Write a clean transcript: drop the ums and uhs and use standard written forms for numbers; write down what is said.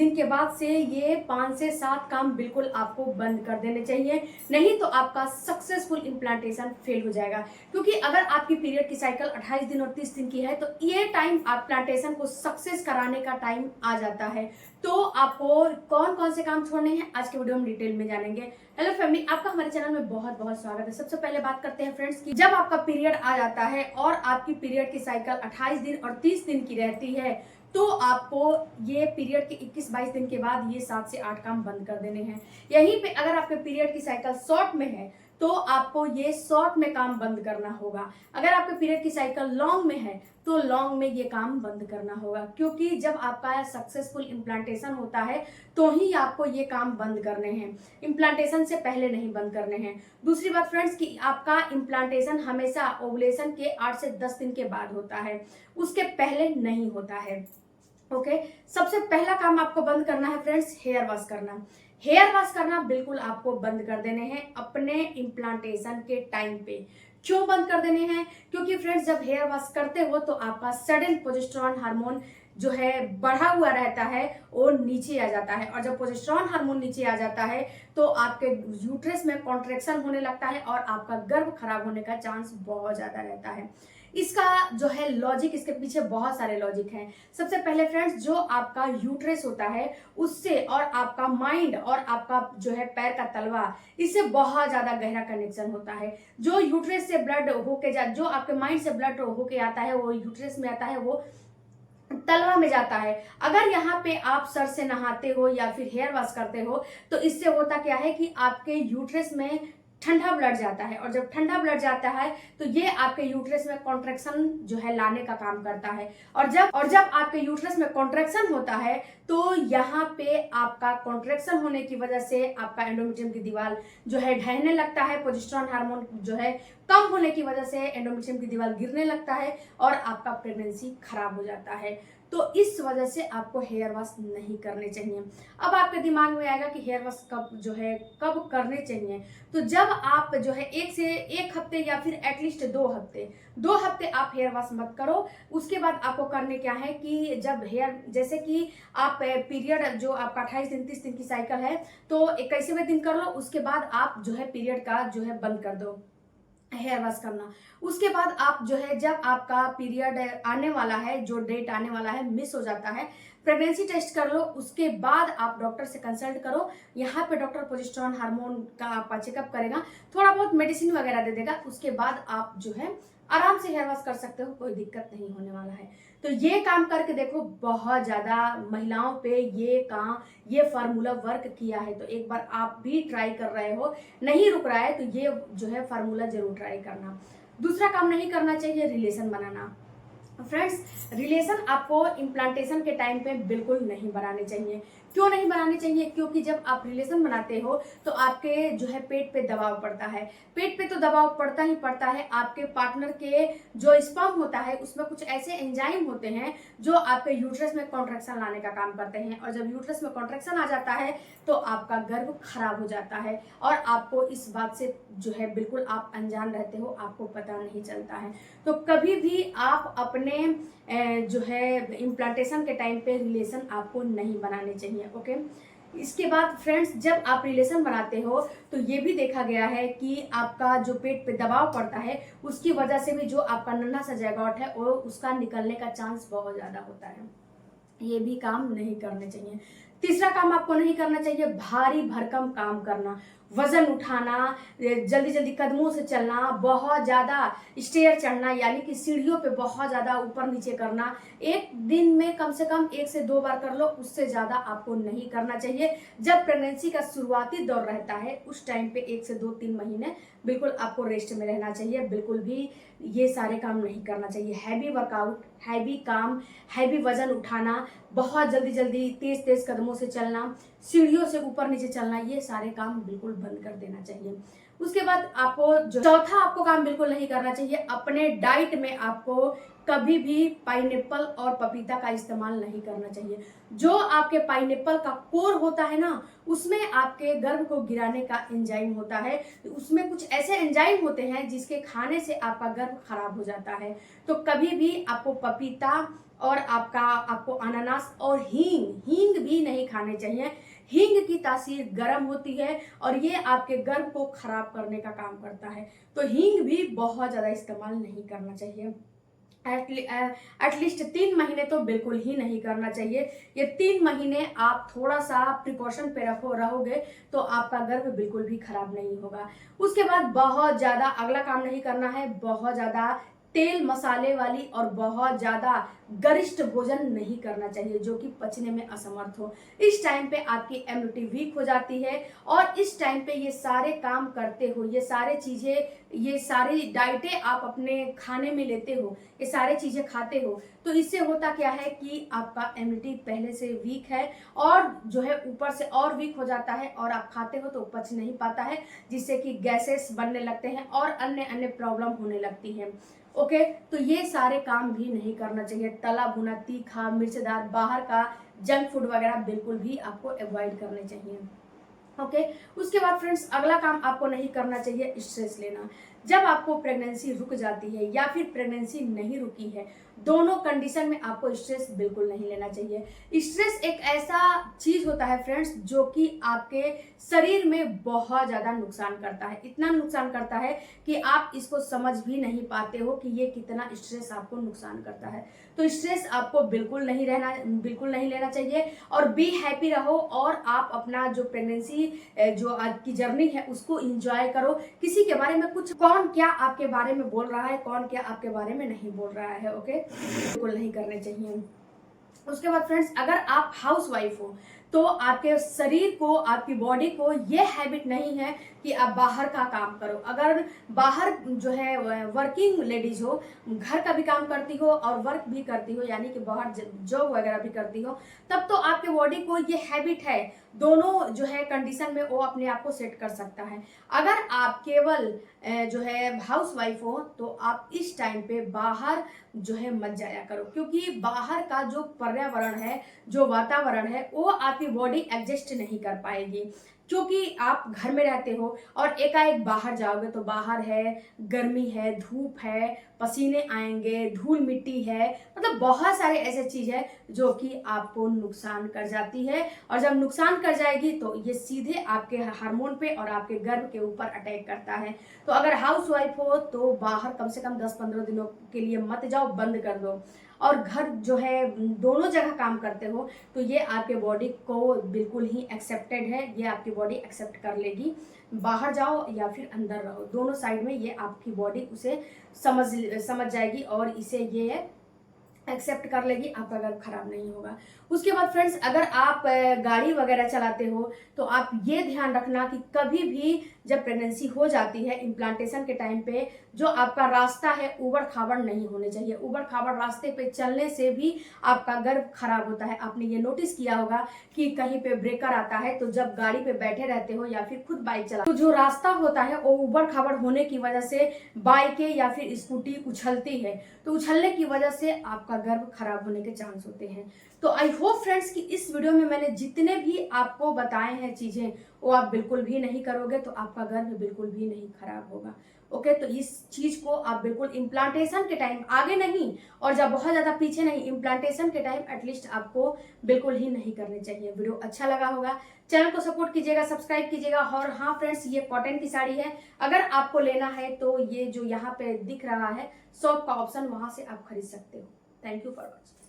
दिन के बाद से ये 5 से 7 काम बिल्कुल आपको बंद कर देने चाहिए, नहीं तो आपका सक्सेसफुल इम्प्लांटेशन फेल हो जाएगा। क्योंकि अगर आपकी पीरियड की साइकिल 28 दिन और 30 दिन की है तो ये टाइम आप प्लांटेशन को सक्सेस कराने का टाइम आ जाता है। तो आपको कौन कौन से काम छोड़ने हैं आज के वीडियो में डिटेल में जानेंगे। हेलो फैमिली, आपका हमारे चैनल में बहुत बहुत स्वागत है। सबसे पहले बात करते हैं फ्रेंड्स की जब आपका पीरियड आ जाता है और आपकी पीरियड की साइकिल 28 दिन और 30 दिन की रहती है तो आपको ये पीरियड के 21-22 दिन के बाद ये 7 से 8 काम बंद कर देने हैं। यहीं पे अगर आपके पीरियड की साइकिल शॉर्ट में है तो आपको ये शॉर्ट में काम बंद करना होगा। अगर आपके पीरियड की साइकिल लॉन्ग में है तो लॉन्ग में ये काम बंद करना होगा, क्योंकि जब आपका सक्सेसफुल इम्प्लांटेशन होता है तो ही आपको ये काम बंद करने हैं, इम्प्लांटेशन से पहले नहीं बंद करने हैं। दूसरी बात फ्रेंड्स कि आपका इम्प्लांटेशन हमेशा ओवुलेशन के 8 से 10 दिन के बाद होता है, उसके पहले नहीं होता है। ओके, सबसे पहला काम आपको बंद करना है फ्रेंड्स हेयर वॉश करना। हेयर वॉश करना बिल्कुल आपको बंद कर देने हैं अपने इम्प्लांटेशन के टाइम पे। क्यों बंद कर देने हैं? क्योंकि फ्रेंड्स जब हेयर वॉश करते हो तो आपका सडन प्रोजेस्टेरोन हार्मोन जो है बढ़ा हुआ रहता है वो नीचे आ जाता है, और जब प्रोजेस्टेरोन हार्मोन नीचे आ जाता है तो आपके यूट्रस में कॉन्ट्रैक्शन होने लगता है और आपका गर्भ खराब होने का चांस बहुत ज्यादा रहता है। इसका जो है लॉजिक, इसके पीछे बहुत सारे लॉजिक हैं। सबसे पहले फ्रेंड्स जो आपका यूट्रस होता है उससे और आपका माइंड और आपका जो है पैर का तलवा, इससे बहुत ज्यादा गहरा कनेक्शन होता है। जो यूट्रस से ब्लड होके जो आपके माइंड से ब्लड होके आता है वो यूट्रस में आता है, वो तलवा में जाता है। अगर यहाँ पे आप सर से नहाते हो या फिर हेयर वॉश करते हो तो इससे होता क्या है कि आपके यूट्रस में ठंडा ब्लड जाता है, और जब ठंडा ब्लड जाता है तो ये आपके यूट्रस में कॉन्ट्रैक्शन जो है लाने का काम करता है, और जब आपके यूट्रस में कॉन्ट्रैक्शन होता है तो यहाँ पे आपका कॉन्ट्रैक्शन होने की वजह से आपका एंडोमेट्रियम की दीवार जो है ढहने लगता है। प्रोजेस्टेरोन हार्मोन जो है कम होने की वजह से एंडोमेट्रियम की दीवार गिरने लगता है और आपका प्रेगनेंसी खराब हो जाता है। तो इस वजह से आपको हेयर वॉश नहीं करने चाहिए। अब आपके दिमाग में आएगा कि हेयर वॉश कब करने चाहिए। तो जब आप जो है एक हफ्ते या फिर एटलीस्ट 2 हफ्ते आप हेयर वॉश मत करो। उसके बाद आपको करने क्या है कि जब जैसे कि आप पीरियड जो आपका 28 दिन 30 दिन की साइकिल है तो 21वें दिन कर लो, उसके बाद आप जो है पीरियड का जो है बंद कर दो हेयर वॉश करना। उसके बाद आप जो है जब आपका पीरियड आने वाला है, जो डेट आने वाला है मिस हो जाता है, प्रेगनेंसी टेस्ट कर लो। उसके बाद आप डॉक्टर से कंसल्ट करो। यहाँ पे डॉक्टर प्रोजेस्टेरोन हार्मोन का आपका चेकअप करेगा, थोड़ा बहुत मेडिसिन वगैरह दे देगा। उसके बाद आप जो है आराम से हेयर वॉश कर सकते हो, कोई दिक्कत नहीं होने वाला है। तो ये काम करके देखो, बहुत ज्यादा महिलाओं पे ये फार्मूला वर्क किया है। तो एक बार आप भी ट्राई कर रहे हो, नहीं रुक रहा है तो ये जो है फार्मूला जरूर ट्राई करना। दूसरा काम नहीं करना चाहिए रिलेशन बनाना। फ्रेंड्स रिलेशन आपको इम्प्लांटेशन के टाइम पे बिल्कुल नहीं बनाने चाहिए। क्यों नहीं बनाने चाहिए? क्योंकि जब आप रिलेशन बनाते हो तो आपके जो है पेट पे दबाव पड़ता है। पेट पे तो दबाव पड़ता ही पड़ता है। आपके पार्टनर के जो स्पर्म होता है उसमें कुछ ऐसे एंजाइम होते हैं जो आपके यूट्रस में कॉन्ट्रैक्शन लाने का काम करते हैं, और जब यूट्रस में कॉन्ट्रैक्शन आ जाता है तो आपका गर्भ खराब हो जाता है और आपको इस बात से जो है बिल्कुल आप अनजान रहते हो, आपको पता नहीं चलता है। तो कभी भी आप अपने जो है इम्प्लांटेशन के टाइम पे रिलेशन आपको नहीं बनाने चाहिए। ओके, इसके बाद फ्रेंड्स जब आप रिलेशन बनाते हो तो ये भी देखा गया है कि आपका जो पेट पे दबाव पड़ता है उसकी वजह से भी जो आपका नन्हा सा जैगॉट है वो उसका निकलने का चांस बहुत ज्यादा होता है। ये भी काम नहीं करने चाहिए। तीसरा काम आपको नहीं करना चाहिए भारी भरकम काम करना, वजन उठाना, जल्दी जल्दी कदमों से चलना, बहुत ज्यादा स्टेयर चढ़ना, यानी कि सीढ़ियों पे बहुत ज्यादा ऊपर नीचे करना। एक दिन में कम से कम 1 से 2 बार कर लो, उससे ज्यादा आपको नहीं करना चाहिए। जब प्रेगनेंसी का शुरुआती दौर रहता है उस टाइम पे 1 से 2-3 महीने बिल्कुल आपको रेस्ट में रहना चाहिए। बिल्कुल भी ये सारे काम नहीं करना चाहिए। हैवी वर्कआउट, हैवी काम, हैवी वजन उठाना, बहुत जल्दी जल्दी तेज तेज कदमों से चलना, सीढ़ियों से ऊपर नीचे चलना, ये सारे काम बिल्कुल बंद कर देना चाहिए। उसके बाद आपको चौथा आपको काम बिल्कुल नहीं करना चाहिए, अपने डाइट में आपको कभी भी पाइनएप्पल और पपीता का इस्तेमाल नहीं करना चाहिए। जो आपके पाइनएप्पल का कोर होता है ना, उसमें आपके गर्भ को गिराने का एंजाइम होता है। उसमें कुछ ऐसे एंजाइम होते हैं जिसके खाने से आपका गर्भ खराब हो जाता है। तो कभी भी आपको पपीता और आपको अनानास और हींग भी नहीं खाने चाहिए। हींग की तासीर गर्म होती है और ये आपके गर्भ को खराब करने का काम करता है, तो हींग भी बहुत ज़्यादा इस्तेमाल नहीं करना चाहिए। एटलीस्ट 3 महीने तो बिल्कुल ही नहीं करना चाहिए। ये 3 महीने आप थोड़ा सा प्रिकॉशन पे रहोगे तो आपका गर्भ बिल्कुल भी खराब नहीं होगा। उसके बाद बहुत ज़्यादा अगला काम नहीं करना है, बहुत ज़्यादा तेल मसाले वाली और बहुत ज़्यादा गरिष्ठ भोजन नहीं करना चाहिए जो कि पचने में असमर्थ हो। इस टाइम पे आपकी इम्यूनिटी वीक हो जाती है और इस टाइम पे ये सारे काम करते हो, ये सारे चीज़ें, ये सारी डाइटें आप अपने खाने में लेते हो, ये सारे चीज़ें खाते हो, तो इससे होता क्या है कि आपका इम्यूनिटी पहले से वीक है और जो है ऊपर से और वीक हो जाता है और आप खाते हो तो पच नहीं पाता है, जिससे कि गैसेस बनने लगते हैं और अन्य अन्य प्रॉब्लम होने लगती है। ओके, तो ये सारे काम भी नहीं करना चाहिए। तला भुना, तीखा, मिर्चदार, बाहर का जंक फूड वगैरह बिल्कुल भी आपको अवॉइड करने चाहिए। ओके, उसके बाद फ्रेंड्स अगला काम आपको नहीं करना चाहिए स्ट्रेस लेना। जब आपको प्रेगनेंसी रुक जाती है या फिर प्रेगनेंसी नहीं रुकी है, दोनों कंडीशन में आपको स्ट्रेस बिल्कुल नहीं लेना चाहिए। स्ट्रेस एक ऐसा चीज होता है फ्रेंड्स जो कि आपके शरीर में बहुत ज्यादा नुकसान करता है, इतना नुकसान करता है कि आप इसको समझ भी नहीं पाते हो कि ये कितना स्ट्रेस आपको नुकसान करता है। तो स्ट्रेस आपको बिल्कुल नहीं लेना चाहिए और बी हैप्पी रहो और आप अपना जो प्रेगनेंसी जो आज की जर्नी है उसको एंजॉय करो। किसी के बारे में कुछ कौन क्या आपके बारे में बोल रहा है, कौन क्या आपके बारे में नहीं बोल रहा है, ओके, बिल्कुल नहीं करने चाहिए। उसके बाद फ्रेंड्स अगर आप हाउस वाइफ हो तो आपके शरीर को, आपकी बॉडी को ये हैबिट नहीं है कि आप बाहर का काम करो। अगर बाहर जो है वर्किंग लेडीज हो, घर का भी काम करती हो और वर्क भी करती हो, यानी कि बाहर जॉब वगैरह भी करती हो, तब तो आपके बॉडी को ये हैबिट है, दोनों जो है कंडीशन में वो अपने आप को सेट कर सकता है। अगर आप केवल जो है हाउस वाइफ हो तो आप इस टाइम पे बाहर जो है मत जाया करो, क्योंकि बाहर का जो पर्यावरण है, जो वातावरण है, वो आपकी बॉडी एडजस्ट नहीं कर पाएगी। क्योंकि आप घर में रहते हो और एकाएक बाहर जाओगे तो बाहर है, गर्मी है, धूप है, पसीने आएंगे, धूल मिट्टी है, मतलब बहुत सारे ऐसे चीज है जो कि आपको नुकसान कर जाती है और जब नुकसान कर जाएगी तो ये सीधे आपके हार्मोन पे और आपके गर्भ के ऊपर अटैक करता है। तो अगर हाउस वाइफ हो तो बाहर कम से कम 10-15 दिनों के लिए मत जाओ, बंद कर दो। और घर जो है दोनों जगह काम करते हो तो ये आपके बॉडी को बिल्कुल ही एक्सेप्टेड है, ये आपकी बॉडी एक्सेप्ट कर लेगी। बाहर जाओ या फिर अंदर रहो, दोनों साइड में ये आपकी बॉडी उसे समझ जाएगी और इसे ये एक्सेप्ट कर लेगी, आपका गर्भ खराब नहीं होगा। उसके बाद फ्रेंड्स अगर आप गाड़ी वगैरह चलाते हो तो आप ये ध्यान रखना कि कभी भी जब प्रेगनेंसी हो जाती है इम्प्लांटेशन के टाइम पे जो आपका रास्ता है उबड़ खाबड़ नहीं होने चाहिए। उबड़ खाबड़ रास्ते पे चलने से भी आपका गर्भ खराब होता है। आपने ये नोटिस किया होगा कि कहीं पे ब्रेकर आता है तो जब गाड़ी पे बैठे रहते हो या फिर खुद बाइक चला तो जो रास्ता होता है वो उबड़ खाबड़ होने की वजह से बाइकें या फिर स्कूटी उछलती है, तो उछलने की वजह से आपका गर्भ खराब होने के चांस होते हैं। तो आई होप फ्रेंड्स कि इस वीडियो में मैंने जितने भी आपको बताए हैं चीजें वो आप बिल्कुल भी नहीं करोगे तो आपका गर्भ बिल्कुल भी नहीं खराब होगा। ओके, तो इस चीज को आप बिल्कुल इम्प्लांटेशन के टाइम, आगे नहीं और जब बहुत ज्यादा पीछे नहीं, इम्प्लांटेशन के टाइम एटलीस्ट आपको बिल्कुल ही नहीं करने चाहिए। वीडियो अच्छा लगा होगा, चैनल को सपोर्ट कीजिएगा, सब्सक्राइब कीजिएगा। और हाँ फ्रेंड्स, ये कॉटन की साड़ी है, अगर आपको लेना है तो ये जो यहाँ पे दिख रहा है शॉप का ऑप्शन, वहां से आप खरीद सकते हो। Thank you for watching.